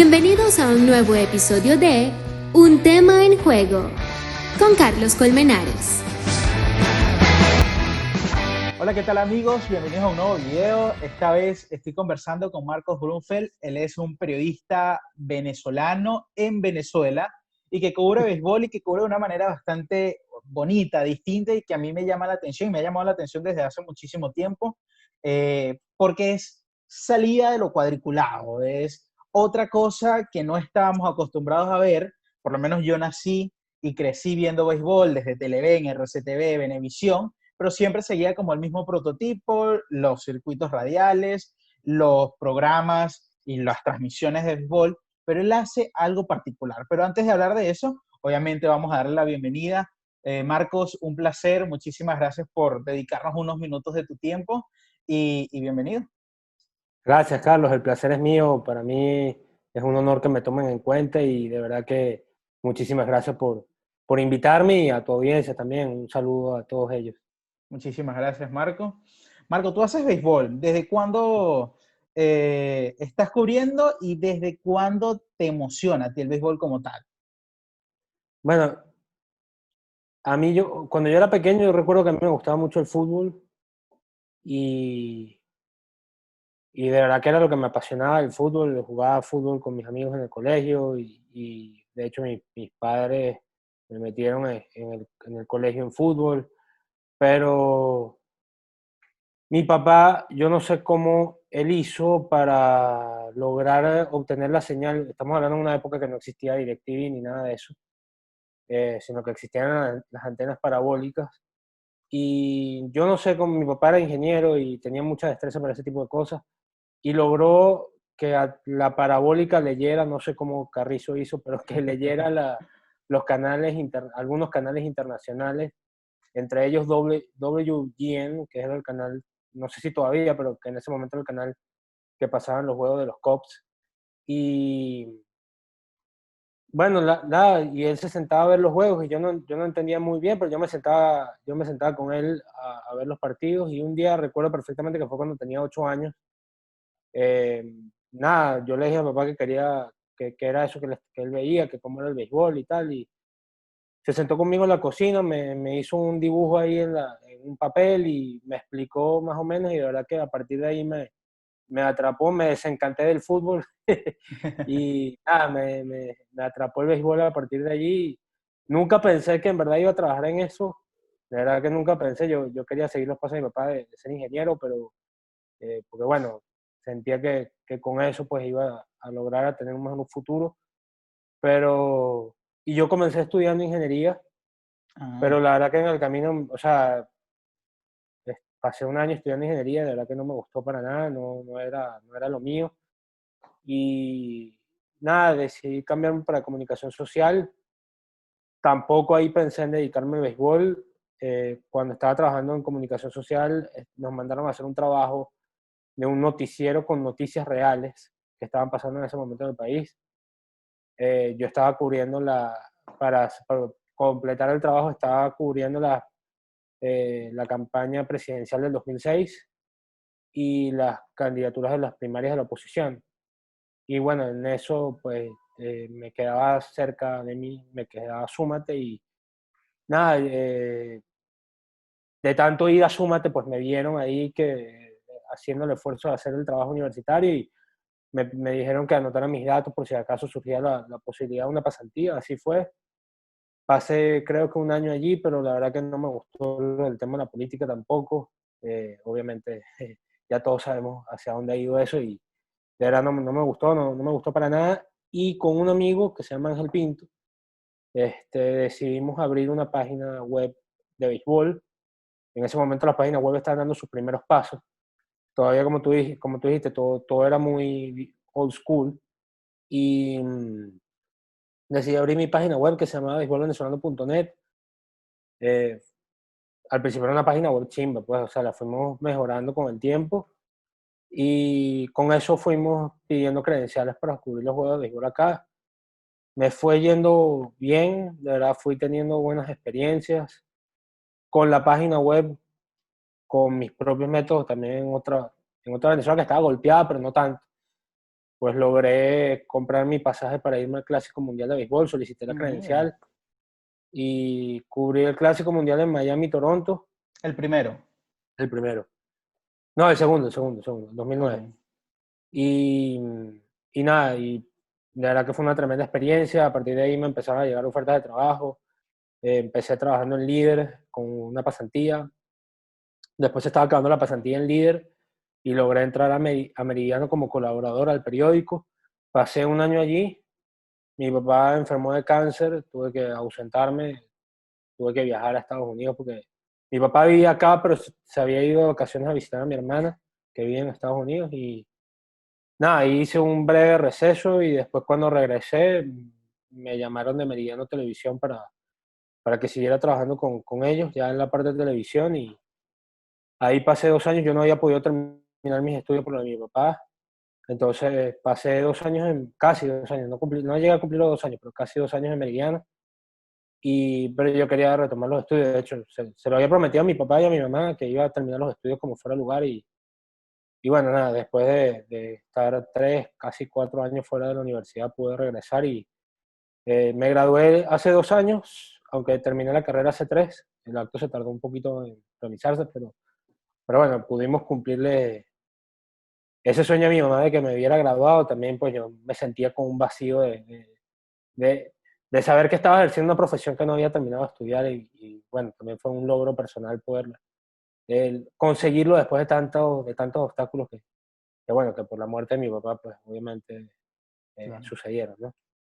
Bienvenidos a un nuevo episodio de Un tema en juego con Carlos Colmenares. Hola, ¿qué tal amigos? Bienvenidos a un nuevo video. Esta vez estoy conversando con Marcos Brunfeld. Él es un periodista venezolano en Venezuela y que cubre béisbol y que cubre de una manera bastante bonita, distinta y que a mí me llama la atención y me ha llamado la atención desde hace muchísimo tiempo porque es salida de lo cuadriculado, es otra cosa que no estábamos acostumbrados a ver. Por lo menos yo nací y crecí viendo béisbol desde Televen, RCTV, Venevisión, pero siempre seguía como el mismo prototipo, los circuitos radiales, los programas y las transmisiones de béisbol, pero él hace algo particular. Pero antes de hablar de eso, obviamente vamos a darle la bienvenida. Marcos, un placer, muchísimas gracias por dedicarnos unos minutos de tu tiempo y bienvenido. Gracias, Carlos. El placer es mío. Para mí es un honor que me tomen en cuenta y de verdad que muchísimas gracias por invitarme y a tu audiencia también. Un saludo a todos ellos. Muchísimas gracias, Marco. Marco, tú haces béisbol. ¿Desde cuándo estás cubriendo y desde cuándo te emociona a ti el béisbol como tal? Bueno, cuando yo era pequeño, yo recuerdo que a mí me gustaba mucho el fútbol y, y de verdad que era lo que me apasionaba el fútbol. Yo jugaba fútbol con mis amigos en el colegio y de hecho mis padres me metieron en el colegio en fútbol, pero mi papá, yo no sé cómo él hizo para lograr obtener la señal. Estamos hablando de una época que no existía DirecTV ni nada de eso, sino que existían las antenas parabólicas. Y yo no sé cómo mi papá era ingeniero y tenía mucha destreza para ese tipo de cosas. Y logró que la parabólica leyera, no sé cómo Carrizo hizo, pero que leyera los canales, algunos canales internacionales, entre ellos WGN, que era el canal, no sé si todavía, pero que en ese momento era el canal que pasaban los juegos de los Cubs. Y bueno, y él se sentaba a ver los juegos y yo no entendía muy bien, pero yo me sentaba con él a ver los partidos y un día recuerdo perfectamente que fue cuando tenía 8 años. eh, Nada, yo le dije a papá que quería, que era eso que él veía, que cómo era el béisbol y tal, y se sentó conmigo en la cocina, me hizo un dibujo ahí en un papel y me explicó más o menos y de verdad que a partir de ahí me atrapó, me desencanté del fútbol y nada, me atrapó el béisbol a partir de allí. Nunca pensé que en verdad iba a trabajar en eso, de verdad que nunca pensé, yo quería seguir los pasos de mi papá de ser ingeniero, pero porque bueno, sentía que con eso pues iba a lograr a tener un mejor futuro, pero, y yo comencé estudiando ingeniería, Ah, pero la verdad que en el camino, o sea, pasé un año estudiando ingeniería, de verdad que no me gustó para nada, no era lo mío. Y nada, decidí cambiarme para comunicación social. Tampoco ahí pensé en dedicarme al béisbol. Cuando estaba trabajando en comunicación social, nos mandaron a hacer un trabajo de un noticiero con noticias reales que estaban pasando en ese momento en el país. Yo estaba cubriendo para completar el trabajo, estaba cubriendo la campaña presidencial del 2006 y las candidaturas de las primarias de la oposición. Y bueno, en eso pues me quedaba cerca de mí, me quedaba Súmate y nada, de tanto ir a Súmate pues me vieron ahí que haciendo el esfuerzo de hacer el trabajo universitario y me dijeron que anotara mis datos por si acaso surgía la posibilidad de una pasantía, así fue. Pasé creo que un año allí, pero la verdad que no me gustó el tema de la política tampoco. Obviamente ya todos sabemos hacia dónde ha ido eso y de verdad no me gustó, no me gustó para nada. Y con un amigo que se llama Ángel Pinto, decidimos abrir una página web de béisbol. En ese momento la página web estaba dando sus primeros pasos. Todavía como tú dijiste, todo era muy old school. Y decidí abrir mi página web que se llamaba beisbolvenezolano.net. Eh, Al principio era una página web chimba, pues, o sea, la fuimos mejorando con el tiempo y con eso fuimos pidiendo credenciales para cubrir los juegos de béisbol acá. Me fue yendo bien, de verdad fui teniendo buenas experiencias con la página web, con mis propios métodos, también en otra Venezuela que estaba golpeada, pero no tanto. pues logré comprar mi pasaje para irme al Clásico Mundial de Béisbol, solicité la Mira, credencial y cubrí el Clásico Mundial en Miami, Toronto, el primero. el primero. No, el segundo, 2009. Ok. Y, y nada, y la verdad que fue una tremenda experiencia. A partir de ahí me empezaron a llegar ofertas de trabajo. Empecé trabajando en Líder con una pasantía. Después estaba acabando la pasantía en Líder y logré entrar a Meridiano como colaborador al periódico. Pasé un año allí. Mi papá enfermó de cáncer, tuve que ausentarme, tuve que viajar a Estados Unidos porque mi papá vivía acá, pero se había ido de vacaciones a visitar a mi hermana que vive en Estados Unidos y nada, ahí hice un breve receso y después cuando regresé me llamaron de Meridiano Televisión para que siguiera trabajando con ellos ya en la parte de televisión y ahí pasé 2 años, yo no había podido terminar mis estudios por lo de mi papá, entonces pasé 2 años, casi 2 años, no llegué a cumplir los 2 años, pero casi 2 años en Meridiano, pero yo quería retomar los estudios, de hecho se lo había prometido a mi papá y a mi mamá que iba a terminar los estudios como fuera lugar y bueno, nada, después de estar 3, casi 4 años fuera de la universidad pude regresar y me gradué hace 2 años, aunque terminé la carrera hace tres. El acto se tardó un poquito en realizarse, pero bueno, pudimos cumplirle ese sueño a mi mamá de que me hubiera graduado. También pues yo me sentía con un vacío de, de saber que estaba ejerciendo una profesión que no había terminado de estudiar y bueno, también fue un logro personal poder el conseguirlo después de tantos obstáculos que bueno, que por la muerte de mi papá, pues obviamente Claro, sucedieron, ¿no?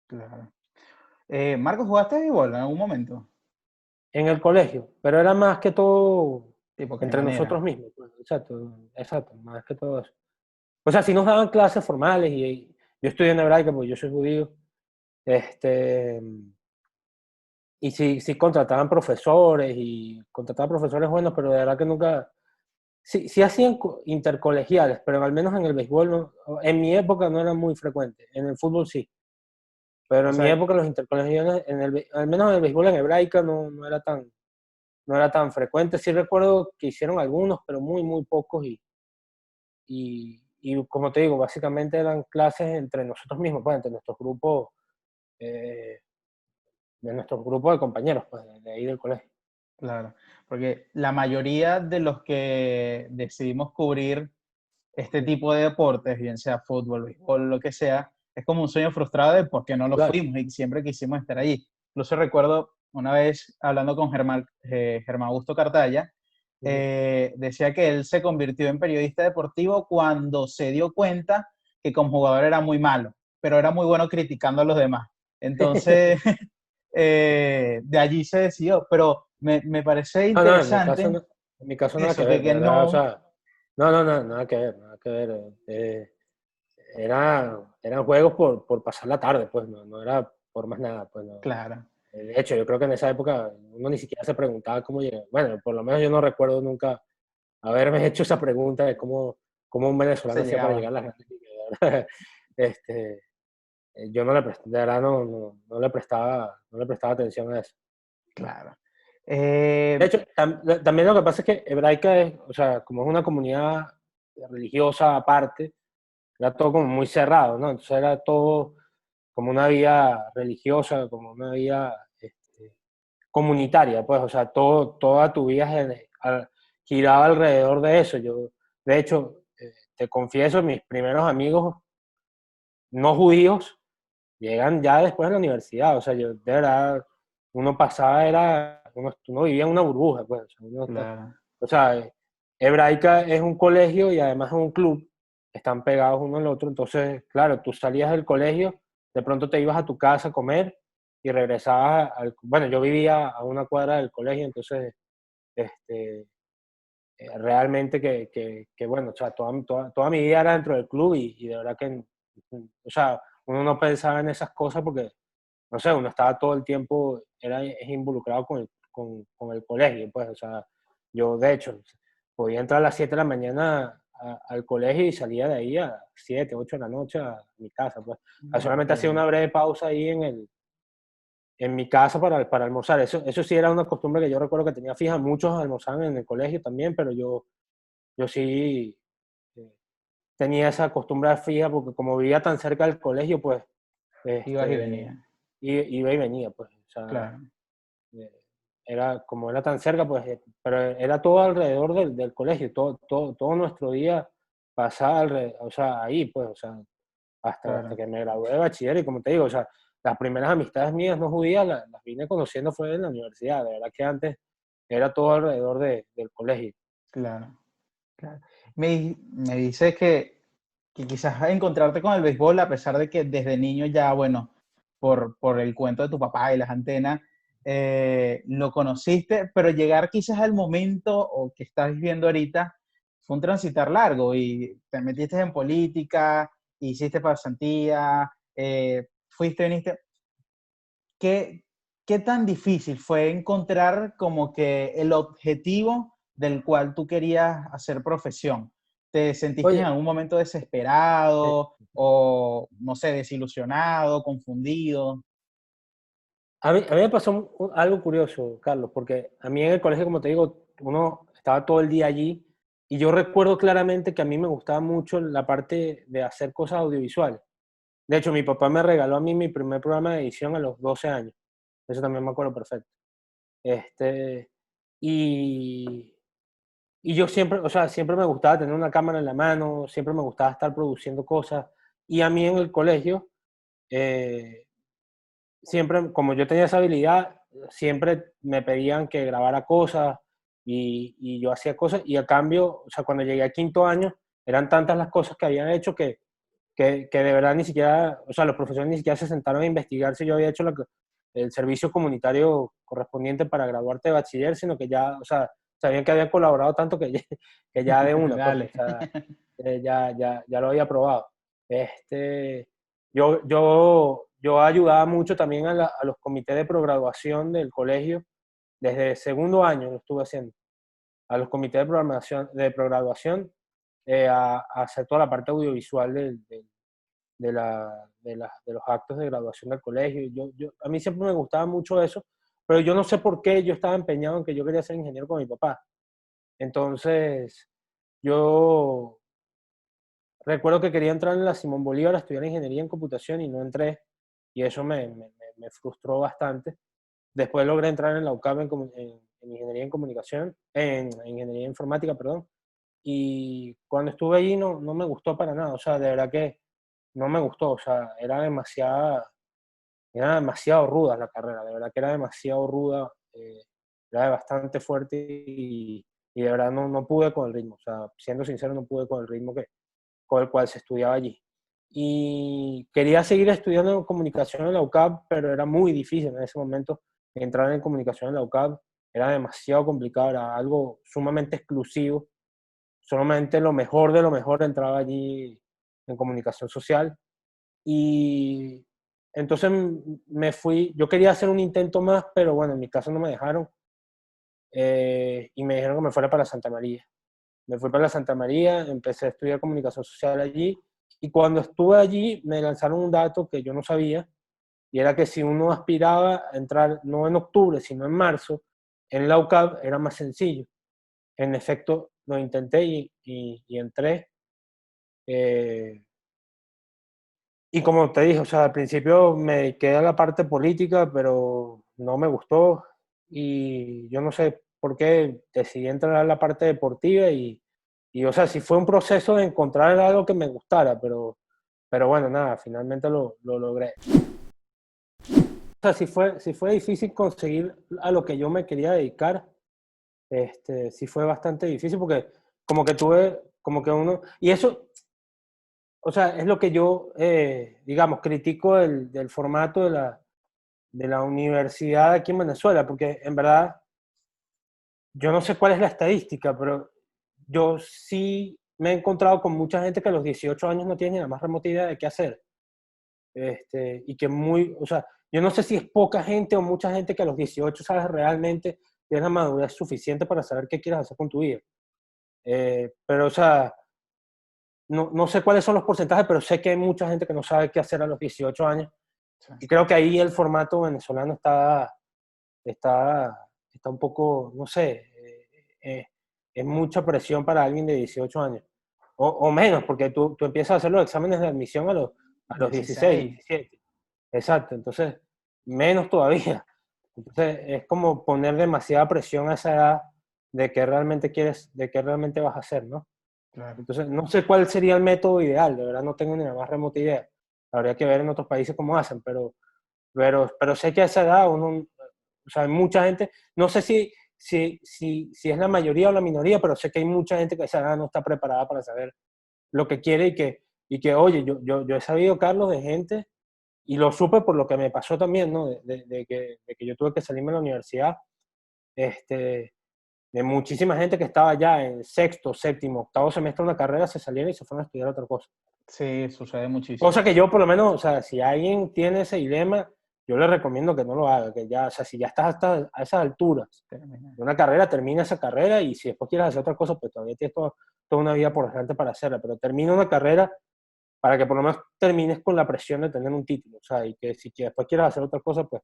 claro. Marcos, ¿jugaste béisbol en algún momento? En el colegio, pero era más que todo Tipo, qué entre manera. nosotros mismos, pues, exacto, más que todo eso. O sea, si nos daban clases formales y yo estudié en hebraica porque yo soy judío, este, y sí contrataban profesores y contrataban profesores buenos, pero de verdad que nunca, sí hacían intercolegiales, pero al menos en el béisbol, en mi época no era muy frecuente, en el fútbol sí. Pero O en mi sea, época los intercolegiales, al menos en el béisbol en hebraica no era tan frecuente. Sí recuerdo que hicieron algunos, pero muy, muy pocos y como te digo, básicamente eran clases entre nosotros mismos, pues, entre eh, nuestros grupos de compañeros, pues, de ahí del colegio. claro, porque la mayoría de los que decidimos cubrir este tipo de deportes, bien sea fútbol, béisbol, lo que sea, es como un sueño frustrado de por qué no lo Claro. fuimos y siempre quisimos estar allí. Incluso recuerdo una vez hablando con Germán Augusto Cartaya, Ujú. decía que él se convirtió en periodista deportivo cuando se dio cuenta que como jugador era muy malo, pero era muy bueno criticando a los demás. Entonces, de allí se decidió, pero me parece No, no, en mi caso, interesante en mi caso nada que eso, que, ver, de que verdad, o no, sea, no, nada que ver, nada que ver. Eran juegos por pasar la tarde, pues, no era por más nada, pues, no. claro, De hecho, yo creo que en esa época uno ni siquiera se preguntaba cómo llegar. Bueno, por lo menos yo no recuerdo nunca haberme hecho esa pregunta de cómo un venezolano se hacía para llegaba, llegar a las grandes ligas. De verdad. Este, yo no le de verdad no le prestaba atención a eso. claro. De hecho, también lo que pasa es que Hebraica es, o sea, como es una comunidad religiosa aparte, era todo como muy cerrado, ¿no? Entonces era todo como una vía religiosa, como una vía comunitaria, pues, o sea, toda tu vida giraba alrededor de eso. Yo, de hecho, te confieso, mis primeros amigos no judíos llegan ya después de la universidad, o sea, yo, de verdad, uno vivía en una burbuja, pues, Claro, o sea, Hebraica es un colegio y además es un club, están pegados uno al otro, entonces, claro, tú salías del colegio, de pronto te ibas a tu casa a comer y regresabas bueno, yo vivía a una cuadra del colegio, entonces, este, realmente que, bueno, o sea, toda mi vida era dentro del club y de verdad que, o sea, uno no pensaba en esas cosas porque, no sé, uno estaba todo el tiempo, es involucrado con el colegio, pues, o sea, yo de hecho podía entrar a las 7 de la mañana al colegio y salía de ahí a 7, 8 de la noche a mi casa, pues. Solamente hacía increíble. una breve pausa ahí en mi casa para almorzar. Eso sí era una costumbre que yo recuerdo que tenía fija. Muchos almorzaban en el colegio también, pero yo sí, eh, tenía esa costumbre fija, porque como vivía tan cerca del colegio, pues, Ibas y venías. iba y venía, pues, o sea, Claro, como era tan cerca, pues, pero era todo alrededor del colegio, todo nuestro día pasaba o sea, ahí, pues, o sea, hasta claro. que me gradué de bachiller, y como te digo, o sea, las primeras amistades mías no judías las vine conociendo fue en la universidad, de verdad que antes era todo alrededor del colegio. Claro, claro. Me dices que quizás encontrarte con el béisbol, a pesar de que desde niño ya, bueno, por el cuento de tu papá y las antenas, lo conociste, pero llegar quizás al momento o que estás viviendo ahorita fue un transitar largo y te metiste en política, hiciste pasantía, fuiste, viniste. ¿Qué, qué tan difícil fue encontrar como que el objetivo del cual tú querías hacer profesión? ¿Te sentiste en Oye, algún momento eh, desesperado o, no sé, desilusionado, confundido? a mí me pasó algo curioso, Carlos, porque a mí en el colegio, como te digo, uno estaba todo el día allí y yo recuerdo claramente que a mí me gustaba mucho la parte de hacer cosas audiovisuales. De hecho, mi papá me regaló a mí mi primer programa de edición a los 12 años. Eso también me acuerdo perfecto. Este, y, y yo siempre, o sea, siempre me gustaba tener una cámara en la mano, siempre me gustaba estar produciendo cosas. Y a mí en el colegio, eh, siempre, como yo tenía esa habilidad, siempre me pedían que grabara cosas y yo hacía cosas. Y a cambio, o sea, cuando llegué a quinto año, eran tantas las cosas que habían hecho que de verdad ni siquiera, o sea, los profesores ni siquiera se sentaron a investigar si yo había hecho el servicio comunitario correspondiente para graduarte de bachiller, sino que ya, o sea, sabían que había colaborado tanto que ya de una, pues, o Dale. sea, ya lo había probado. Este, yo ayudaba mucho también a los comités de prograduación del colegio, desde segundo año lo estuve haciendo, a los comités de programación, de prograduación, a hacer toda la parte audiovisual de los actos de graduación del colegio. A mí siempre me gustaba mucho eso, pero yo no sé por qué yo estaba empeñado en que yo quería ser ingeniero con mi papá. Entonces, yo recuerdo que quería entrar en la Simón Bolívar a estudiar ingeniería en computación y no entré, y eso me frustró bastante. Después logré entrar en la UCAP en ingeniería en comunicación, en ingeniería informática, perdón, y cuando estuve allí no me gustó para nada, o sea, de verdad que no me gustó, o sea, era demasiado ruda la carrera, de verdad que era demasiado ruda, era bastante fuerte y de verdad no pude con el ritmo, o sea, siendo sincero, no pude con el ritmo con el cual se estudiaba allí. Y quería seguir estudiando comunicación en la UCAP, pero era muy difícil en ese momento entrar en comunicación en la UCAP, era demasiado complicado, era algo sumamente exclusivo, solamente lo mejor de lo mejor entraba allí en comunicación social. Y entonces me fui, yo quería hacer un intento más, pero bueno, en mi caso no me dejaron, y me dijeron que me fuera para Santa María. Me fui para la Santa María, empecé a estudiar comunicación social allí, y cuando estuve allí me lanzaron un dato que yo no sabía, y era que si uno aspiraba a entrar no en octubre, sino en marzo, en la UCAP era más sencillo. En efecto, lo intenté y entré. Eh, y como te dije, o sea, al principio me dediqué a la parte política, pero no me gustó, y yo no sé por qué decidí entrar a la parte deportiva o sea, sí fue un proceso de encontrar algo que me gustara, pero bueno, nada, finalmente lo logré. O sea, sí fue difícil conseguir a lo que yo me quería dedicar, sí fue bastante difícil porque como que tuve, como que uno, y eso, o sea, es lo que yo, digamos, critico del formato de la universidad aquí en Venezuela, porque en verdad yo no sé cuál es la estadística, pero yo sí me he encontrado con mucha gente que a los 18 años no tiene ni la más remota idea de qué hacer. Y que o sea, yo no sé si es poca gente o mucha gente que a los 18 sabes realmente tienes la madurez suficiente para saber qué quieres hacer con tu vida. Pero, o sea, no sé cuáles son los porcentajes, pero sé que hay mucha gente que no sabe qué hacer a los 18 años. Sí, Y creo que ahí el formato venezolano está un poco, no sé, es mucha presión para alguien de 18 años. o menos, porque tú empiezas a hacer los exámenes de admisión a los 16, 16. 17. Exacto, entonces, menos todavía. Entonces, es como poner demasiada presión a esa edad de qué realmente quieres, de qué realmente vas a hacer, ¿no? Claro. Entonces, no sé cuál sería el método ideal, de verdad no tengo ni la más remota idea. Habría que ver en otros países cómo hacen, pero sé que a esa edad o sea, hay mucha gente, no sé si es la mayoría o la minoría, pero sé que hay mucha gente que a esa edad no está preparada para saber lo que quiere y que oye, yo he sabido, Carlos, de gente, y lo supe por lo que me pasó también, ¿no? De que yo tuve que salirme de la universidad, este, de muchísima gente que estaba ya en sexto, séptimo, octavo semestre de una carrera, se salieron y se fueron a estudiar otra cosa. Sí, sucede muchísimo. Cosa que yo, por lo menos, o sea, si alguien tiene ese dilema, yo le recomiendo que no lo haga, que ya, o sea, si ya estás hasta a esas alturas Termina. de una carrera, termina esa carrera y si después quieres hacer otra cosa, pues todavía tienes toda una vida por delante para hacerla, pero termina una carrera para que por lo menos termines con la presión de tener un título, o sea, y que si que después quieres hacer otra cosa, pues,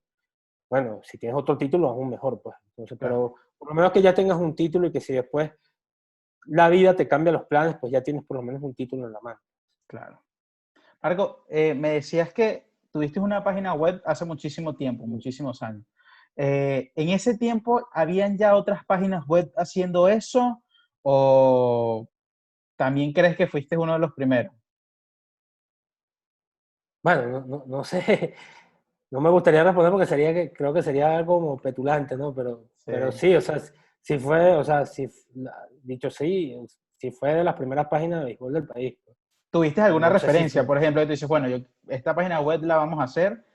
bueno, si tienes otro título, aún mejor, pues. Entonces, Claro, pero por lo menos que ya tengas un título y que si después la vida te cambia los planes, pues ya tienes por lo menos un título en la mano. claro. Marco, me decías que tuviste una página web hace muchísimo tiempo, muchísimos años. ¿En ese tiempo habían ya otras páginas web haciendo eso? ¿O también crees que fuiste uno de los primeros? Bueno, no sé, no me gustaría responder porque creo que sería algo como petulante, ¿no? Sí. Pero sí, o sea, si fue, o sea, dicho sí, si fue de las primeras páginas de béisbol del país. ¿Tuviste alguna No sé si referencia? fue. Por ejemplo, tú dices, bueno, esta página web la vamos a hacer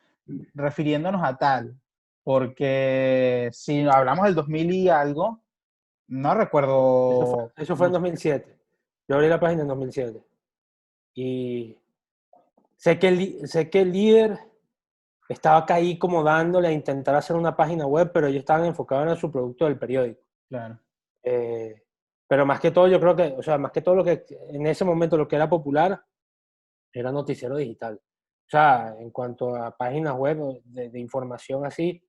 refiriéndonos a tal. Porque si hablamos del 2000 y algo, no recuerdo Eso fue en mucho. 2007. Yo abrí la página en 2007. Y sé que el líder estaba acá ahí como dándole a intentar hacer una página web, pero ellos estaban enfocados en su producto del periódico. Claro, Eh, pero más que todo, yo creo que, o sea, más que todo lo que en ese momento lo que era popular era noticiero digital. O sea, en cuanto a páginas web de información así,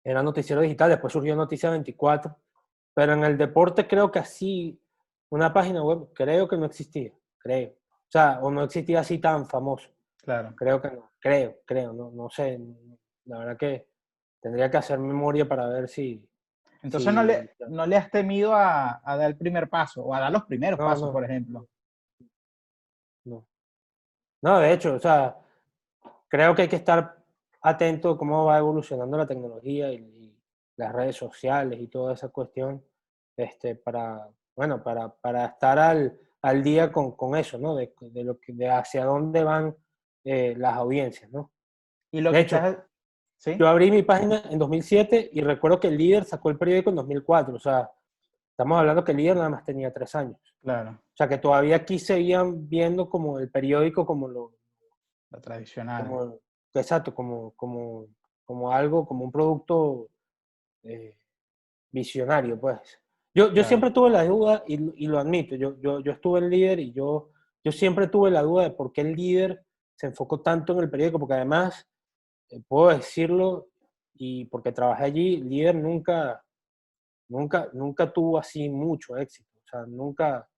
era noticiero digital, después surgió Noticia 24, pero en el deporte creo que así, una página web creo que no existía, creo. O sea, o no existía así tan famoso. claro. Creo que no, creo, no sé. La verdad que tendría que hacer memoria para ver Entonces si, no le has temido a dar el primer paso o a dar los primeros no, pasos, no, por ejemplo. no. No, de hecho, o sea, creo que hay que estar atento a cómo va evolucionando la tecnología y las redes sociales y toda esa cuestión, para, bueno, para estar al día con eso, ¿no? De hacia dónde van las audiencias, ¿no? Y lo De que hecho, estás, ¿sí? yo abrí mi página en 2007 y recuerdo que el líder sacó el periódico en 2004, o sea, estamos hablando que el líder nada más tenía 3 años. Claro, O sea, que todavía aquí seguían viendo como el periódico lo tradicional. como, exacto, como algo, como un producto eh, visionario, pues. Yo Claro, siempre tuve la duda, y lo admito, yo estuve en líder y yo siempre tuve la duda de por qué el líder se enfocó tanto en el periódico, porque además, puedo decirlo, y porque trabajé allí, líder nunca tuvo así mucho éxito. O sea, nunca,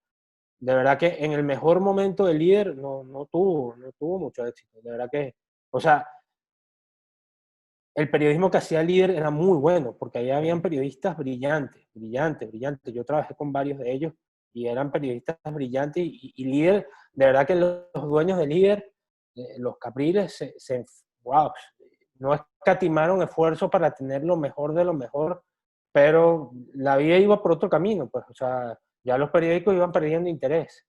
de verdad que en el mejor momento del líder no tuvo mucho éxito. De verdad que, o sea, el periodismo que hacía el líder era muy bueno, porque ahí sí, habían periodistas brillantes, brillantes, brillantes. Yo trabajé con varios de ellos y eran periodistas brillantes y líder, de verdad que los dueños de líder, los Capriles, wow, no escatimaron esfuerzo para tener lo mejor de lo mejor, pero la vida iba por otro camino, pues, o sea, ya los periódicos iban perdiendo interés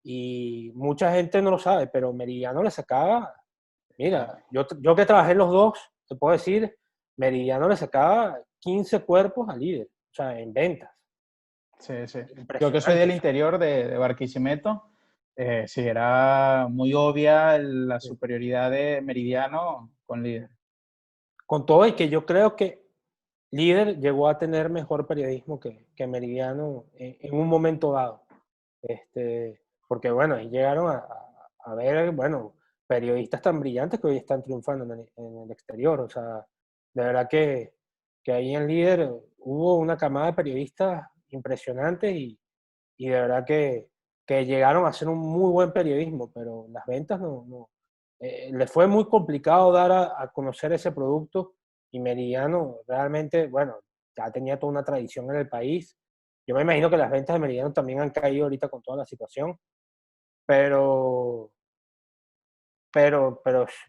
y mucha gente no lo sabe, pero Meridiano le sacaba. claro. Mira, yo que trabajé en los dos, te puedo decir, Meridiano le sacaba 15 cuerpos al líder, o sea, en ventas. Sí, sí. Yo que soy Impresionante. del O sea, interior de Barquisimeto, sí, era muy obvia la sí. superioridad de Meridiano con líder. Con todo y que yo creo que líder llegó a tener mejor periodismo que Meridiano en un momento dado. Porque bueno, ahí llegaron a ver, bueno, periodistas tan brillantes que hoy están triunfando en el exterior. O sea, de verdad que ahí en Líder hubo una camada de periodistas impresionantes y de verdad que llegaron a hacer un muy buen periodismo, pero las ventas no. Les fue muy complicado dar a conocer ese producto y Meridiano realmente, bueno, ya tenía toda una tradición en el país. Yo me imagino que las ventas de Meridiano también han caído ahorita con toda la situación, pero,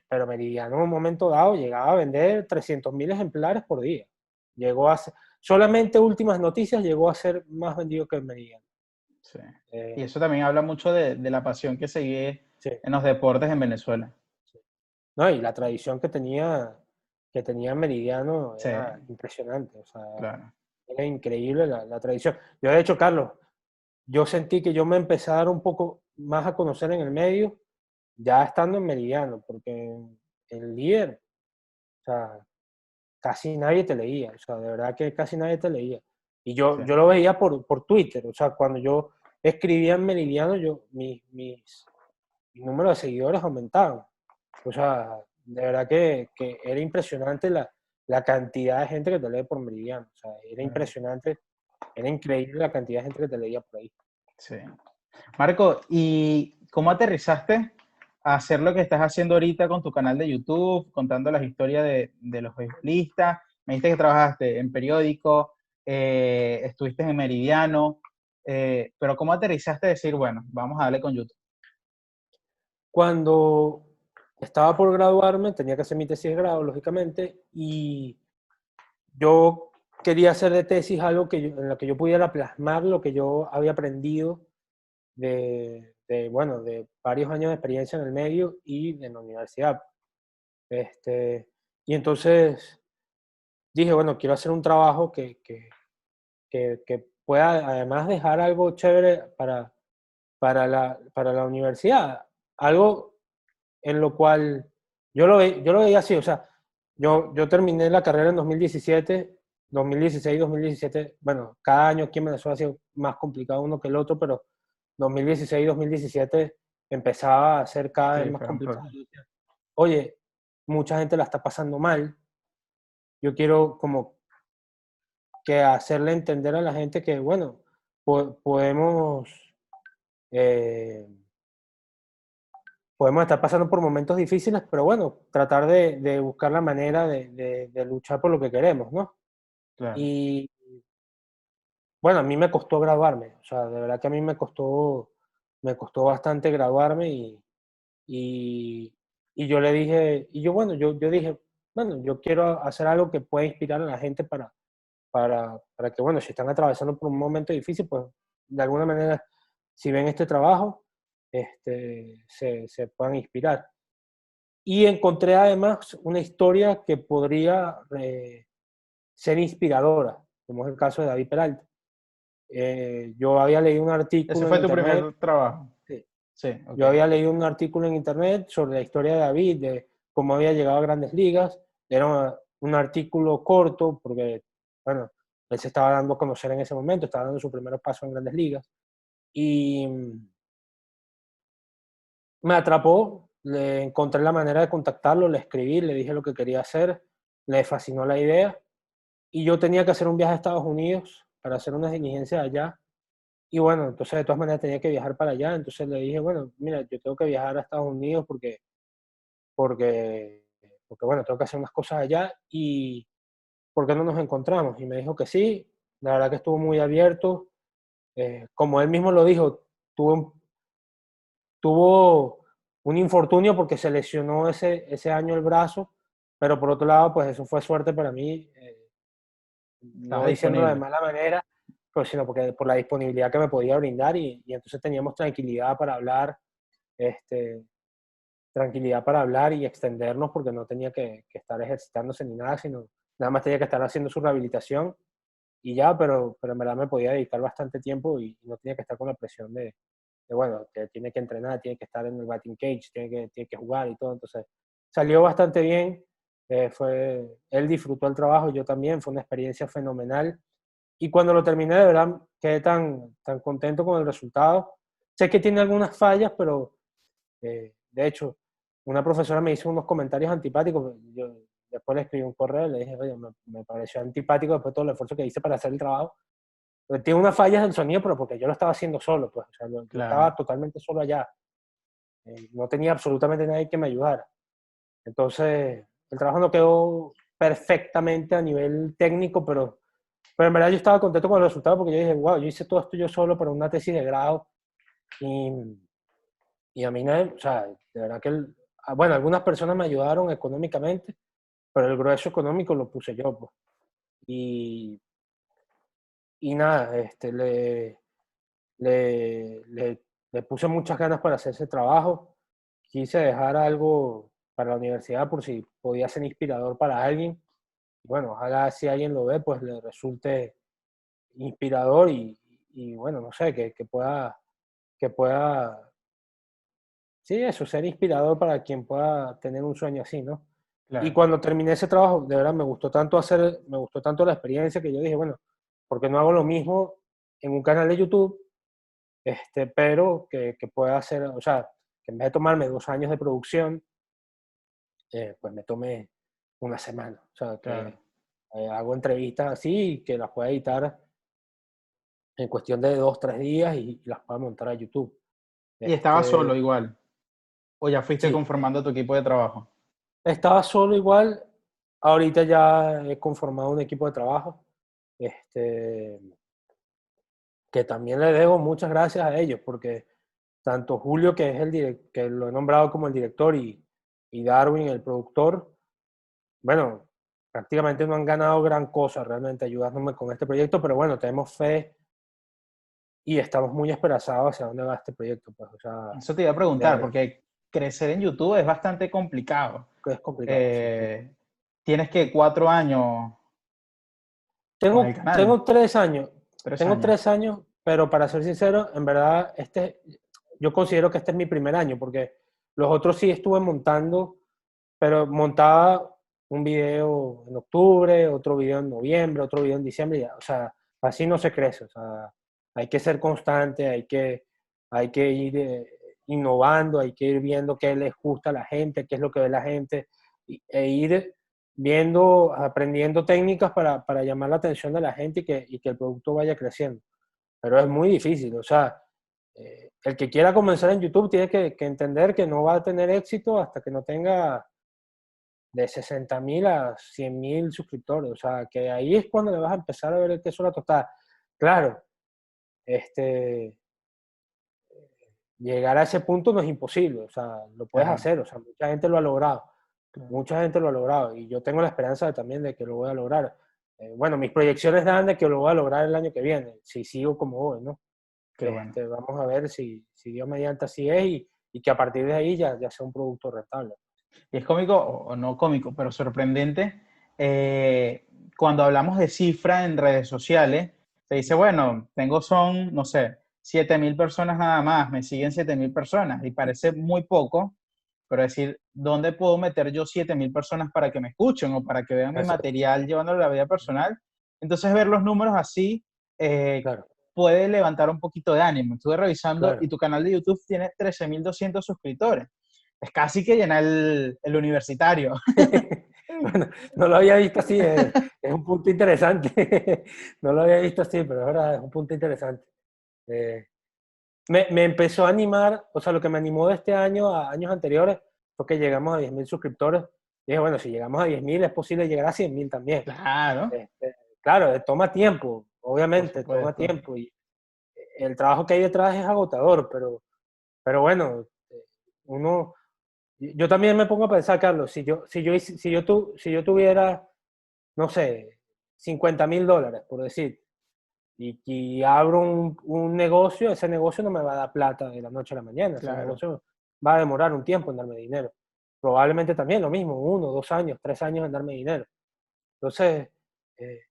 pero Meridiano en un momento dado llegaba a vender 300.000 ejemplares por día. Llegó a ser, solamente Últimas Noticias llegó a ser más vendido que Meridiano. Sí. Y Eh, eso también habla mucho de la pasión que sigue sí, en los deportes en Venezuela. sí. No, y la tradición que tenía Meridiano Sí, era impresionante. O sea, claro. era increíble la tradición. Yo, de hecho, Carlos, yo sentí que yo me empecé a dar un poco más a conocer en el medio, ya estando en Meridiano, porque el líder, o sea, casi nadie te leía, o sea, de verdad que casi nadie te leía. Y Sí, yo lo veía por Twitter, o sea, cuando yo escribía en Meridiano, mi número de seguidores aumentaban. O sea, de verdad que era impresionante la cantidad de gente que te lee por Meridiano. O sea, era claro. impresionante, era increíble la cantidad de gente que te leía por ahí. Sí. Marco, ¿y cómo aterrizaste a hacer lo que estás haciendo ahorita con tu canal de YouTube, contando las historias de los beisbolistas? Me dijiste que trabajaste en periódico, estuviste en Meridiano, pero ¿cómo aterrizaste a decir, bueno, vamos a darle con YouTube? Cuando estaba por graduarme, tenía que hacer mi tesis de grado, lógicamente, y yo quería hacer de tesis algo en lo que yo pudiera plasmar lo que yo había aprendido bueno, de varios años de experiencia en el medio y en la universidad. Este, y entonces dije, bueno, quiero hacer un trabajo que pueda además dejar algo chévere para la universidad, algo en lo cual yo lo veía así, o sea, yo terminé la carrera en 2017, 2016, 2017, bueno, cada año aquí en Venezuela ha sido más complicado uno que el otro, pero 2016, 2017 empezaba a ser cada vez Sí, más fueron complicado. fuertes. Oye, mucha gente la está pasando mal, yo quiero como que hacerle entender a la gente que, bueno, podemos, eh, podemos estar pasando por momentos difíciles, pero bueno, tratar de buscar la manera de luchar por lo que queremos, ¿no? Claro, Y bueno, a mí me costó graduarme, o sea, de verdad que a mí me costó bastante graduarme y, y yo le dije, y yo bueno, yo dije, bueno, yo quiero hacer algo que pueda inspirar a la gente para que, bueno, si están atravesando por un momento difícil, pues de alguna manera, si ven este trabajo, se puedan inspirar. Y encontré además una historia que podría ser inspiradora, como es el caso de David Peralta. Yo había leído un ese artículo en fue tu internet, primer trabajo. sí, Sí, ok. yo había leído un artículo en internet sobre la historia de David, de cómo había llegado a Grandes Ligas. Era un artículo corto porque, bueno, él se estaba dando a conocer en ese momento, estaba dando su primer paso en Grandes Ligas. Y me atrapó, le encontré la manera de contactarlo, le escribí, le dije lo que quería hacer, le fascinó la idea. Y yo tenía que hacer un viaje a Estados Unidos para hacer unas diligencias allá. Y bueno, entonces de todas maneras tenía que viajar para allá. Entonces le dije, bueno, mira, yo tengo que viajar a Estados Unidos porque, porque bueno, tengo que hacer unas cosas allá y ¿por qué no nos encontramos? Y me dijo que sí, la verdad que estuvo muy abierto. Como él mismo lo dijo, tuvo un infortunio porque se lesionó ese año el brazo, pero por otro lado, pues eso fue suerte para mí, no Estaba diciéndolo de disponible. mala manera, pues, sino porque por la disponibilidad que me podía brindar y entonces teníamos tranquilidad para hablar, este, tranquilidad para hablar y extendernos porque no tenía que estar ejercitándose ni nada, sino nada más tenía que estar haciendo su rehabilitación y ya, pero en verdad me podía dedicar bastante tiempo y no tenía que estar con la presión bueno, que tiene que entrenar, tiene que estar en el batting cage, tiene que jugar y todo. Entonces, salió bastante bien. Él disfrutó el trabajo, yo también, fue una experiencia fenomenal. Y cuando lo terminé, de verdad, quedé tan contento con el resultado. Sé que tiene algunas fallas, pero de hecho, una profesora me hizo unos comentarios antipáticos. Yo después le escribí un correo, le dije, oye, me pareció antipático después de todo el esfuerzo que hice para hacer el trabajo. Tiene unas fallas del sonido, pero porque yo lo estaba haciendo solo, pues, o sea, yo Claro. estaba totalmente solo allá. No tenía absolutamente nadie que me ayudara. Entonces, el trabajo no quedó perfectamente a nivel técnico, pero en verdad yo estaba contento con el resultado porque yo dije, wow, yo hice todo esto yo solo para una tesis de grado y, y a mí nadie, o sea, de verdad que, bueno, algunas personas me ayudaron económicamente, pero el grueso económico lo puse yo, pues. Y, y nada, le puse muchas ganas para hacer ese trabajo. Quise dejar algo para la universidad por si podía ser inspirador para alguien. Bueno, ojalá si alguien lo ve, pues le resulte inspirador y bueno, no sé, que pueda, sí, eso, ser inspirador para quien pueda tener un sueño así, ¿no? Y Claro. cuando terminé ese trabajo, de verdad me gustó tanto la experiencia que yo dije, bueno, ¿por qué no hago lo mismo en un canal de YouTube? Pero que pueda hacer, o sea, que en vez de tomarme 2 años de producción, pues me tome una semana. O sea, Claro. que hago entrevistas así y que las pueda editar en cuestión de 2, 3 días y las pueda montar a YouTube. Y estabas solo Este, igual, o ya fuiste sí, conformando tu equipo de trabajo. estaba solo igual. Ahorita ya he conformado un equipo de trabajo, este, que también le debo muchas gracias a ellos, porque tanto Julio, que es que lo he nombrado como el director, y Darwin, el productor, bueno, prácticamente no han ganado gran cosa realmente ayudándome con este proyecto, pero bueno, tenemos fe y estamos muy esperanzados hacia dónde va este proyecto, pues, o sea, Eso te iba a de preguntar, verdad porque crecer en YouTube es bastante complicado. que es complicado, sí. Eh, Tienes que 4 años con el canal, Tengo 3 años, 3 años. pero para ser sincero, en verdad, yo considero que este es mi primer año, porque los otros sí estuve montando, pero montaba un video en octubre, otro video en noviembre, otro video en diciembre, o sea, así no se crece, o sea, hay que ser constante, hay que ir innovando, hay que ir viendo qué les gusta a la gente, qué es lo que ve la gente, e ir viendo, aprendiendo técnicas para llamar la atención de la gente y que el producto vaya creciendo. Pero es muy difícil, o sea, el que quiera comenzar en YouTube tiene que entender que no va a tener éxito hasta que no tenga de 60.000 a 100.000 suscriptores. O sea, que ahí es cuando le vas a empezar a ver el queso a la tostada. Claro, este, llegar a ese punto no es imposible, o sea, lo puedes Claro, hacer, o sea, mucha gente lo ha logrado, claro. mucha gente lo ha logrado y yo tengo la esperanza también de que lo voy a lograr. Bueno, mis proyecciones dan de que lo voy a lograr el año que viene, si sigo como voy, ¿no? Qué bueno. Vamos a ver si Dios mediante así es y que a partir de ahí ya sea un producto rentable. Y es cómico, o no cómico, pero sorprendente, cuando hablamos de cifra en redes sociales, se dice, bueno, son, no sé, 7.000 personas nada más, me siguen 7.000 personas, y parece muy poco, pero decir, ¿dónde puedo meter yo 7.000 personas para que me escuchen o para que vean mi Exacto. material llevándolo a la vida personal? Entonces, ver los números así eh, Claro, puede levantar un poquito de ánimo. Estuve revisando y claro. tu canal de YouTube tiene 13.200 suscriptores. Es casi que llena el universitario. Bueno, no lo había visto así, es un punto interesante. No lo había visto así, pero es verdad, es un punto interesante. Eh, me empezó a animar, o sea, lo que me animó de este año a años anteriores fue que llegamos a 10.000 suscriptores. Y dije, bueno, si llegamos a 10.000 es posible llegar a 100.000 también. Claro, Claro, toma tiempo, por obviamente, toma supuesto. tiempo. Y el trabajo que hay detrás es agotador, pero bueno, uno, yo también me pongo a pensar, Carlos, si yo tuviera, no sé, $50.000, por decir, y abro un negocio, ese negocio no me va a dar plata de la noche a la mañana, ese Claro. negocio va a demorar un tiempo en darme dinero. Probablemente también lo mismo, 1, 2 años, 3 años en darme dinero. Entonces, eh,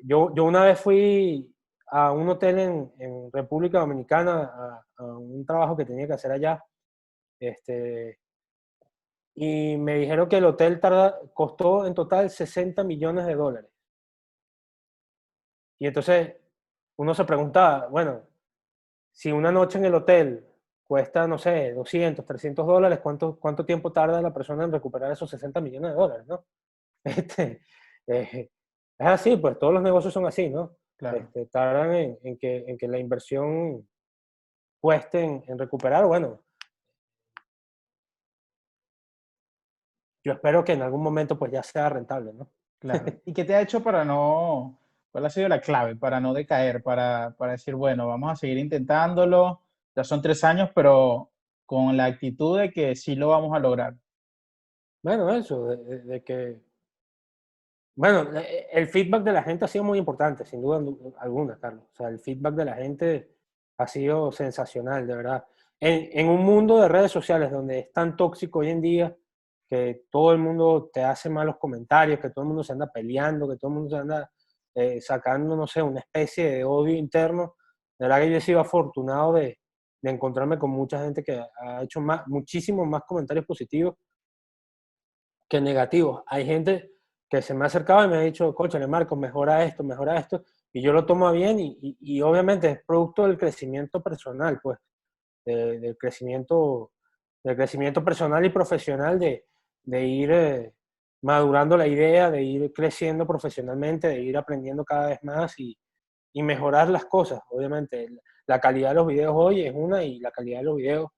yo una vez fui a un hotel en República Dominicana a un trabajo que tenía que hacer allá, este, y me dijeron que el hotel costó en total $60 millones. Y entonces uno se preguntaba, bueno, si una noche en el hotel cuesta, no sé, $200, $300, ¿cuánto tiempo tarda la persona en recuperar esos $60 millones, ¿no? Este, es así, pues todos los negocios son así, ¿no? claro. Tardan en que la inversión cueste en recuperar. Bueno, yo espero que en algún momento pues ya sea rentable, ¿no? Claro. ¿Y qué te ha hecho para no, cuál ha sido la clave para no decaer, para decir, bueno, vamos a seguir intentándolo, ya son 3 años, pero con la actitud de que sí lo vamos a lograr? Bueno, eso, de que, bueno, el feedback de la gente ha sido muy importante, sin duda alguna, Carlos. O sea, el feedback de la gente ha sido sensacional, de verdad. En un mundo de redes sociales donde es tan tóxico hoy en día, que todo el mundo te hace malos comentarios, que todo el mundo se anda peleando, que todo el mundo se anda sacando, no sé, una especie de odio interno. De verdad que yo he sido afortunado de encontrarme con mucha gente que ha hecho muchísimos más comentarios positivos que negativos. Hay gente que se me ha acercado y me ha dicho, cónchale, Marco, mejora esto, y yo lo tomo bien y obviamente es producto del crecimiento personal, pues, del del crecimiento personal y profesional de ir madurando la idea, de ir creciendo profesionalmente, de ir aprendiendo cada vez más y mejorar las cosas. Obviamente, la calidad de los videos hoy es una y la calidad de los videos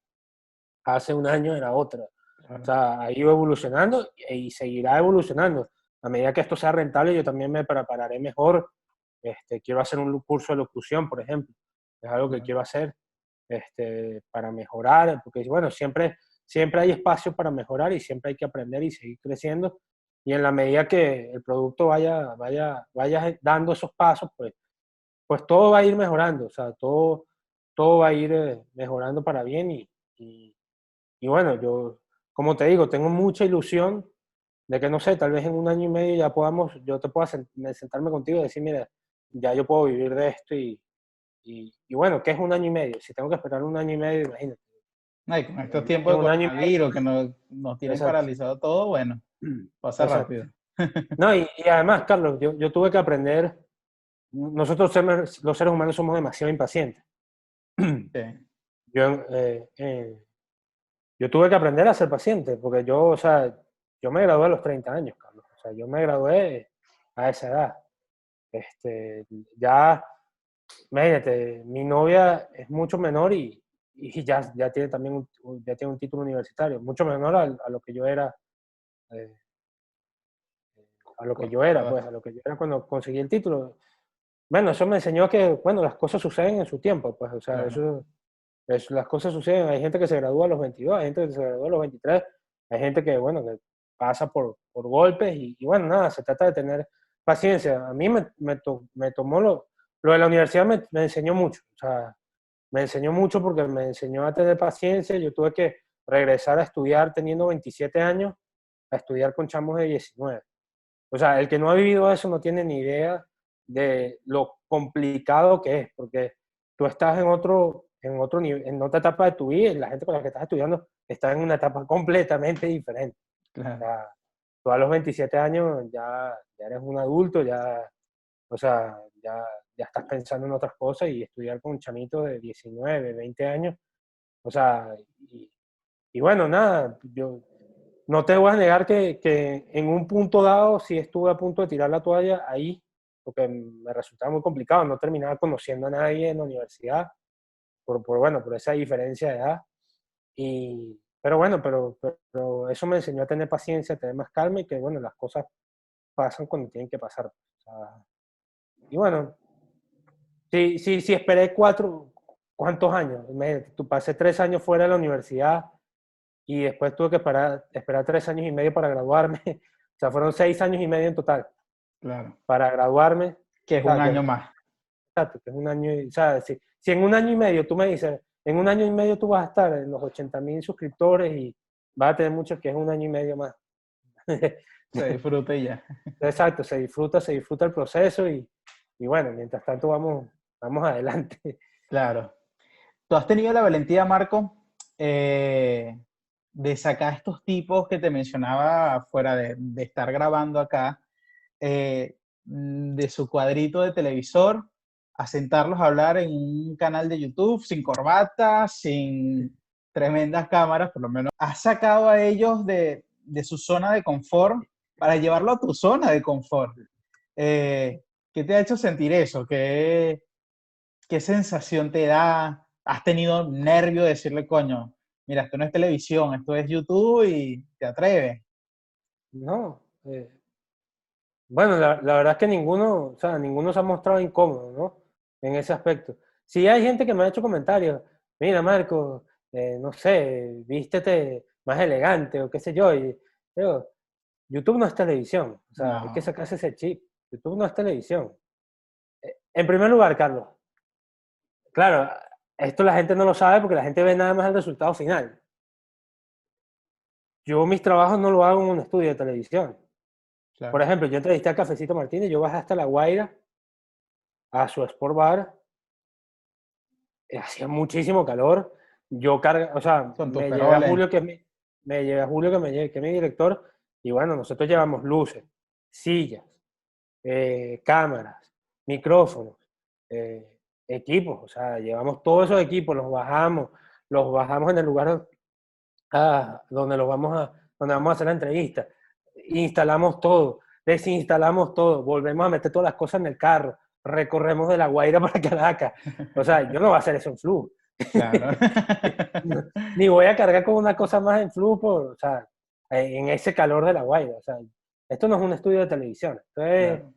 hace un año era otra. O Claro, sea, ha ido evolucionando y seguirá evolucionando. A medida que esto sea rentable, yo también me prepararé mejor. Quiero hacer un curso de locución, por ejemplo. Es algo que claro, quiero hacer para mejorar, porque bueno, siempre hay espacio para mejorar y siempre hay que aprender y seguir creciendo. Y en la medida que el producto vaya dando esos pasos, pues todo va a ir mejorando. O sea, todo va a ir mejorando para bien y y bueno, yo, como te digo, tengo mucha ilusión de que, no sé, tal vez en un año y medio ya yo te pueda sentarme contigo y decir, mira, ya yo puedo vivir de esto y bueno, ¿qué es un año y medio? Si tengo que esperar un año y medio, imagínate. no, y con estos En tiempos de un año y coronavirus que nos tienen exacto, paralizado todo, bueno, pasa exacto. rápido. No, y además, Carlos, yo tuve que aprender, nosotros los seres humanos somos demasiado impacientes. Sí, Yo, yo tuve que aprender a ser paciente, porque yo, o sea, yo me gradué a los 30 años, Carlos. O sea, yo me gradué a esa edad. Este, ya, imagínate, mi novia es mucho menor y ya tiene también ya tiene un título universitario, mucho menor a lo que yo era, eh, a lo que yo era, cuando pues, a lo que yo era cuando conseguí el título. Bueno, eso me enseñó que, bueno, las cosas suceden en su tiempo, pues, o sea, claro, las cosas suceden. Hay gente que se gradúa a los 22, hay gente que se gradúa a los 23, hay gente que, bueno, que pasa por golpes y bueno, nada, se trata de tener paciencia. A mí me tomó lo de la universidad me enseñó mucho, o sea, me enseñó mucho porque me enseñó a tener paciencia. Yo tuve que regresar a estudiar teniendo 27 años, a estudiar con chamos de 19. O sea, el que no ha vivido eso no tiene ni idea de lo complicado que es, porque tú estás en otro nivel, en otra etapa de tu vida y la gente con la que estás estudiando está en una etapa completamente diferente. O claro, sea, tú a los 27 años ya eres un adulto, o sea, ya estás pensando en otras cosas y estudiar con un chamito de 19, 20 años, o sea, y bueno, nada, yo no te voy a negar que en un punto dado sí estuve a punto de tirar la toalla ahí, porque me resultaba muy complicado, no terminaba conociendo a nadie en la universidad, bueno, por esa diferencia de edad. Pero bueno, pero eso me enseñó a tener paciencia, a tener más calma y que bueno, las cosas pasan cuando tienen que pasar. O sea, y bueno, sí esperé ¿cuántos años? Tú pasé 3 años fuera de la universidad y después tuve que esperar 3 años y medio para graduarme. O sea, fueron 6 años y medio en total claro, para graduarme. que O es un sea, año más. exacto, que es un año, o sea, si en un año y medio tú me dices, en un año y medio tú vas a estar en los 80.000 suscriptores y vas a tener mucho, que es un año y medio más. Se disfruta y ya. Exacto, se disfruta el proceso y bueno, mientras tanto vamos adelante. Claro. ¿Tú has tenido la valentía, Marco, eh, de sacar estos tipos que te mencionaba fuera de estar grabando acá, de su cuadrito de televisor, a sentarlos a hablar en un canal de YouTube sin corbata, sin tremendas cámaras, por lo menos? ¿Has sacado a ellos de su zona de confort para llevarlo a tu zona de confort? Eh, ¿Qué te ha hecho sentir eso? ¿Qué sensación te da? ¿Has tenido nervio de decirle, coño, mira, esto no es televisión, esto es YouTube y te atreves? No, bueno, la verdad es que ninguno, o sea, ninguno se ha mostrado incómodo, ¿no? En ese aspecto. Sí hay gente que me ha hecho comentarios, mira, Marco, no sé, vístete más elegante o qué sé yo, y digo, YouTube no es televisión, o sea, hay que No, sacarse ese chip. YouTube no es televisión. En primer lugar, Carlos, claro, esto la gente no lo sabe porque la gente ve nada más el resultado final. Yo mis trabajos no lo hago en un estudio de televisión. Por claro, ejemplo, yo entrevisté a Cafecito Martínez, yo bajé hasta La Guaira, a su Sport Bar, hacía muchísimo calor, yo carga, o sea, son tus me llevé a peroles. Julio, me llevé a Julio, que es mi director, y bueno, nosotros llevamos luces, sillas, cámaras, micrófonos, equipos, o sea, llevamos todos esos equipos, los bajamos en el lugar donde donde vamos a hacer la entrevista, instalamos todo, desinstalamos todo, volvemos a meter todas las cosas en el carro, recorremos de La Guaira para Caracas, o sea, yo no voy a hacer eso en Flu. Claro. Ni voy a cargar con una cosa más en Flu, o sea, en ese calor de La Guaira, o sea, esto no es un estudio de televisión, entonces Claro,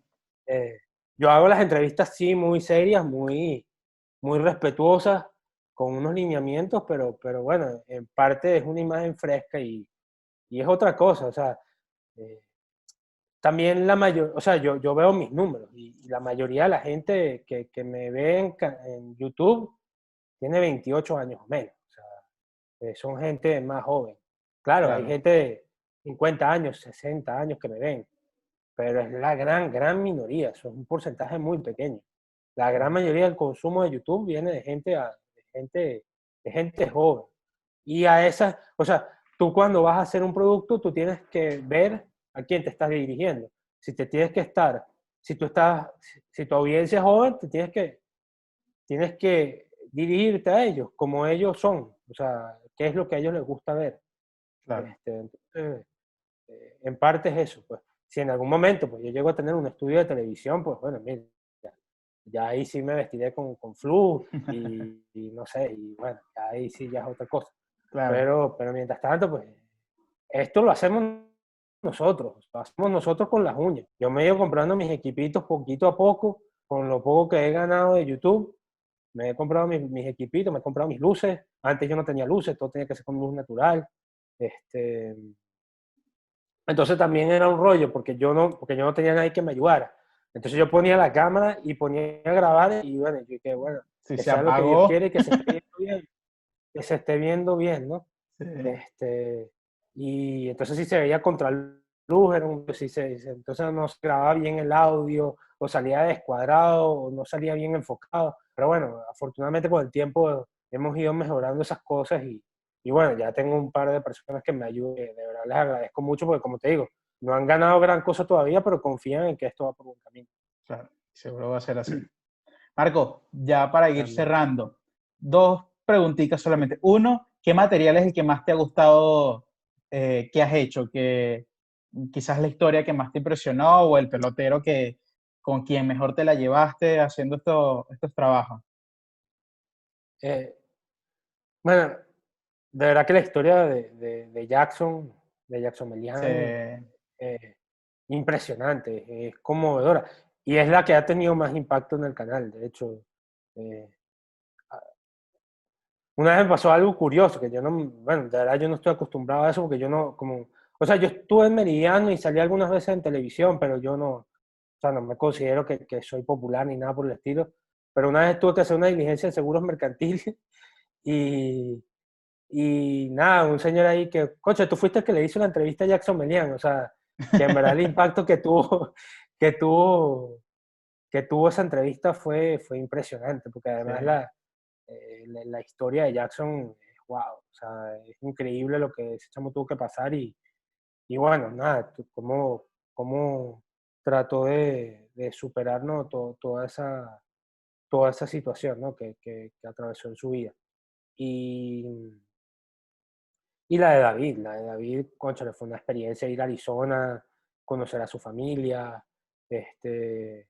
eh, yo hago las entrevistas, sí, muy serias, muy respetuosas, con unos lineamientos, pero bueno, en parte es una imagen fresca y es otra cosa, o sea, eh, también o sea, yo veo mis números y la mayoría de la gente que me ve en YouTube tiene 28 años o menos, o sea, son gente más joven. Claro, hay claro, gente de 50 años, 60 años que me ven, pero es la gran minoría, eso es un porcentaje muy pequeño. La gran claro, mayoría del consumo de YouTube viene gente, de gente joven. Y a esas, o sea, tú cuando vas a hacer un producto, tú tienes que ver a quién te estás dirigiendo. Si te tienes que estar, si tú estás, si tu audiencia es joven, tienes que dirigirte a ellos como ellos son, o sea, qué es lo que a ellos les gusta ver. claro. Entonces, en parte es eso, pues. Si en algún momento pues, yo llego a tener un estudio de televisión, pues bueno, mira, ya ahí sí me vestiré con flu y no sé, y bueno, ya ahí sí ya es otra cosa. Claro, Pero mientras tanto, pues esto lo hacemos nosotros con las uñas. Yo me he ido comprando mis equipitos poquito a poco, con lo poco que he ganado de YouTube. Me he comprado mis equipitos, me he comprado mis luces. Antes yo no tenía luces, todo tenía que ser con luz natural. Este, entonces también era un rollo porque yo no tenía nadie que me ayudara. Entonces yo ponía la cámara y ponía a grabar y bueno, yo que bueno, si que se sea lo que Dios apagó, quiere, que se esté viendo bien, que se esté viendo bien, ¿no? sí, Este, y entonces si se veía contra luz, entonces no se grababa bien el audio, o salía descuadrado, o no salía bien enfocado. Pero bueno, afortunadamente con el tiempo hemos ido mejorando esas cosas y bueno, ya tengo un par de personas que me ayudan, de verdad les agradezco mucho porque como te digo, no han ganado gran cosa todavía, pero confían en que esto va por buen camino. claro, seguro va a ser así. Marco, ya para ir También. cerrando, dos preguntitas solamente. Uno, ¿qué material es el que más te ha gustado que has hecho? Que quizás la historia que más te impresionó o el pelotero que con quien mejor te la llevaste haciendo estos trabajos. Eh, bueno, de verdad que la historia de Jackson Melián, Se- impresionante, es conmovedora. Y es la que ha tenido más impacto en el canal. De hecho, eh, una vez me pasó algo curioso, que yo no, bueno, de verdad yo no estoy acostumbrado a eso porque yo no, como, o sea, yo estuve en Meridiano y salí algunas veces en televisión, pero yo no, o sea, no me considero que soy popular ni nada por el estilo. Pero una vez tuve que hacer una diligencia de seguros mercantiles y, y nada, un señor ahí que, coche, tú fuiste el que le hizo la entrevista a Jackson Melián, o sea, que en verdad el impacto que tuvo, que tuvo esa entrevista fue impresionante, porque además se- la historia de Jackson, wow, o sea, es increíble lo que ese chamo tuvo que pasar y bueno, nada, cómo trató de superar, ¿no? Toda esa situación, ¿no? Que atravesó en su vida. Y, y la de David, cónchale, fue una experiencia ir a Arizona, conocer a su familia, este,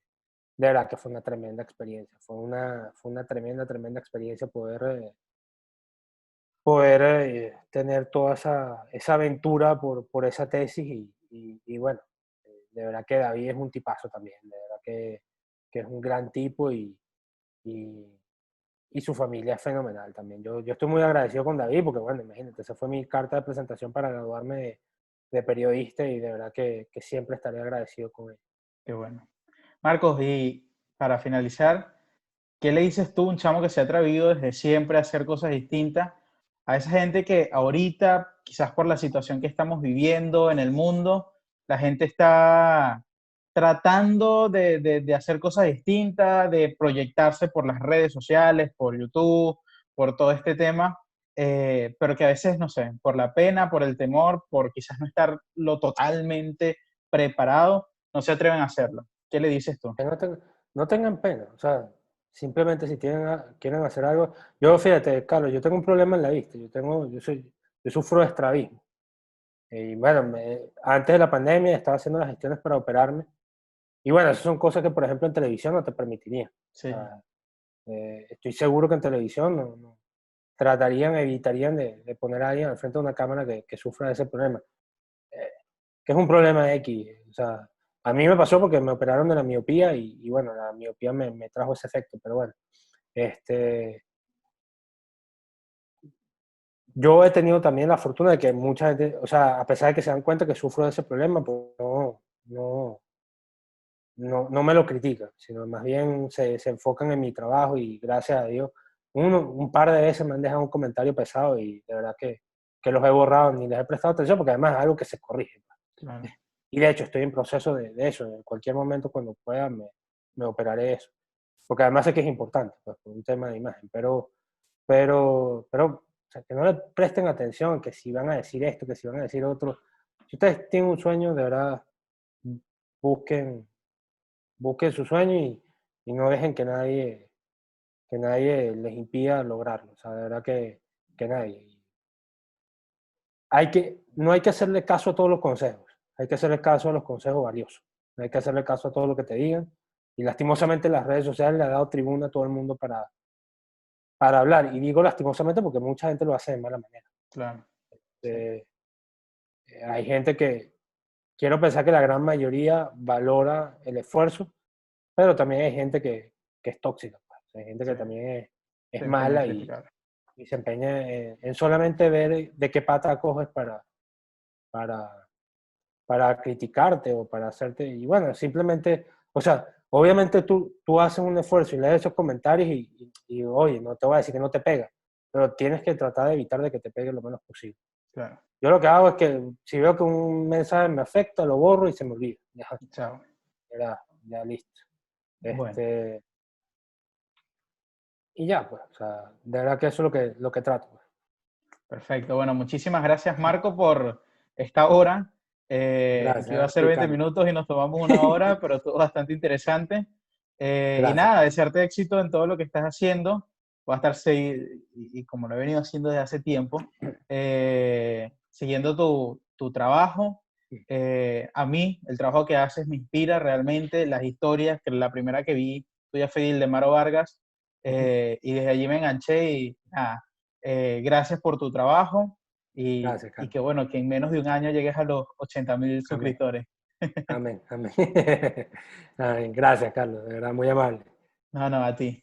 de verdad que fue una tremenda experiencia. Fue una tremenda, tremenda experiencia poder tener toda esa aventura por esa tesis y bueno, de verdad que David es un tipazo también, de verdad que es un gran tipo y, y su familia es fenomenal también. Yo estoy muy agradecido con David porque, bueno, imagínate, esa fue mi carta de presentación para graduarme de periodista y de verdad que siempre estaré agradecido con él. Qué bueno. Marcos, y para finalizar, ¿qué le dices tú a un chamo que se ha atrevido desde siempre a hacer cosas distintas? A esa gente que ahorita, quizás por la situación que estamos viviendo en el mundo, la gente está tratando de hacer cosas distintas, de proyectarse por las redes sociales, por YouTube, por todo este tema, pero que a veces, no sé, por la pena, por el temor, por quizás no estar lo totalmente preparado, no se atreven a hacerlo. ¿Qué le dices tú? Que no tengan pena, o sea, simplemente si quieren hacer algo. Yo, fíjate, Carlos, yo tengo un problema en la vista, yo sufro de estrabismo. Y bueno, antes de la pandemia estaba haciendo las gestiones para operarme. Y bueno, esas son cosas que, por ejemplo, en televisión no te permitirían. O Sí, sea, estoy seguro que en televisión evitarían de poner a alguien al frente de una cámara que sufra de ese problema. Eh, que es un problema X. O sea, a mí me pasó porque me operaron de la miopía y bueno, la miopía me trajo ese efecto. Pero bueno, este, yo he tenido también la fortuna de que mucha gente, o sea, a pesar de que se dan cuenta que sufro de ese problema, pues no me lo critican, sino más bien se enfocan en mi trabajo y gracias a Dios, un par de veces me han dejado un comentario pesado y de verdad que los he borrado ni les he prestado atención porque además es algo que se corrige. claro. Y de hecho estoy en proceso de eso, en cualquier momento cuando pueda me operaré eso. Porque además sé que es importante, pues, por un tema de imagen, pero o sea, que no le presten atención, que si van a decir esto, que si van a decir otro. Si ustedes tienen un sueño, de verdad, busquen busquen su sueño y no dejen que nadie les impida lograrlo. O sea, de verdad que nadie. No hay que hacerle caso a todos los consejos, hay que hacerle caso a los consejos valiosos. No hay que hacerle caso a todo lo que te digan. Y lastimosamente las redes sociales le han dado tribuna a todo el mundo para hablar. Y digo lastimosamente porque mucha gente lo hace de mala manera. Claro, sí, Eh, Hay gente quiero pensar que la gran mayoría valora el esfuerzo, pero también hay gente que es tóxica, pues. Hay gente sí, que también es se empeña en mala criticar. y se empeña en solamente ver de qué pata coges para, para criticarte o para hacerte. Y bueno, simplemente, o sea, obviamente tú haces un esfuerzo y lees esos comentarios oye, no te voy a decir que no te pega, pero tienes que tratar de evitar de que te pegue lo menos posible. Claro, Yo lo que hago es que si veo que un mensaje me afecta, lo borro y se me olvida. chao. Ya listo. Bueno, Y ya, pues, o sea, de verdad que eso es lo que trato. Pues. perfecto. Bueno, muchísimas gracias, Marco, por esta hora, que Gracias iba a a ser ti, 20 Carlos. minutos y nos tomamos una hora, pero todo bastante interesante. Y Gracias, nada, Carlos. desearte éxito en todo lo que estás haciendo. Voy a estar, y como lo he venido haciendo desde hace tiempo, siguiendo tu trabajo. A mí, el trabajo que haces me inspira realmente. Las historias, que la primera que vi tuya fue Ildemaro Vargas, y desde allí me enganché y nada, gracias por tu trabajo Gracias, y Carlos. que bueno, que en menos de un año llegues a los 80.000 Amén, suscriptores. amén, amén. Amén. Gracias, Carlos, de verdad, muy amable. No, no, a ti.